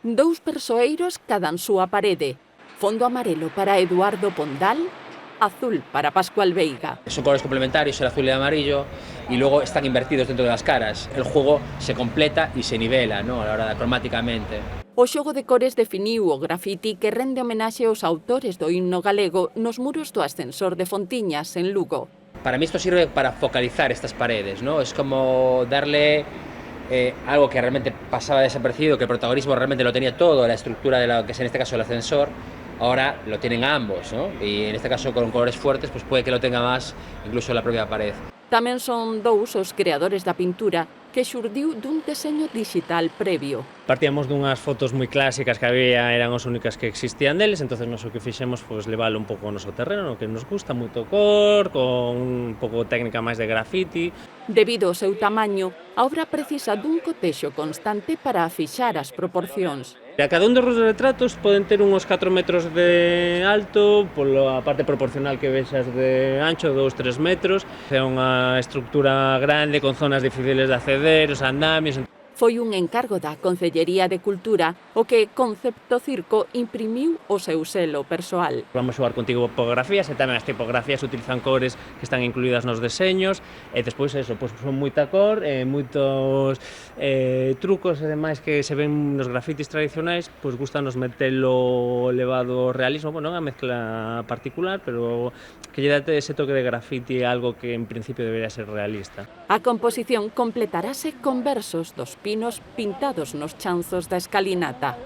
Dous persoeiros cada en súa parede. Fondo amarelo para Eduardo Pondal, azul para Pascual Veiga. Son colores complementarios, el azul y el amarillo, y luego están invertidos dentro de las caras. El juego se completa y se nivela, ¿no?, a la hora de cromáticamente. O xogo de cores definiu o grafiti que rende homenaxe aos autores do himno galego nos muros do ascensor de Fontiñas, en Lugo. Para mí esto sirve para focalizar estas paredes, ¿no? Es como darle algo que realmente pasaba desapercibido, que el protagonismo realmente lo tenía todo, la estructura de lo que es en este caso el ascensor, ahora lo tienen ambos, ¿no? Y en este caso con colores fuertes, pues puede que lo tenga más incluso la propia pared. Tamén son dous os creadores da pintura que xurdiu dun deseño digital previo. Partíamos dunhas fotos moi clásicas que había, eran as únicas que existían deles, entonces nos o que fixemos foi leválo un pouco ao noso terreno, no que nos gusta moito cor, con un pouco técnica máis de grafiti. Debido ao seu tamaño, a obra precisa dun cotexo constante para afixar as proporcións. A cada un dos retratos poden ter uns 4 metros de alto, pola parte proporcional que vexas de ancho, 2-3 metros. É unha estructura grande con zonas difíciles de acceder, os andamios. Foi un encargo da Concellería de Cultura o que Concepto Circo imprimiu o seu selo persoal. Vamos xogar con tipografías e tamén as tipografías utilizan cores que están incluídas nos deseños e despois eso, pois son moita cor, moitos trucos e demais que se ven nos grafitis tradicionais, pois gustanos metelo elevado ao realismo, bueno, unha mezcla particular, pero que lle date ese toque de grafiti a algo que en principio debería ser realista. A composición completarase con versos dos pinos pintados nos chanzos da escalinata.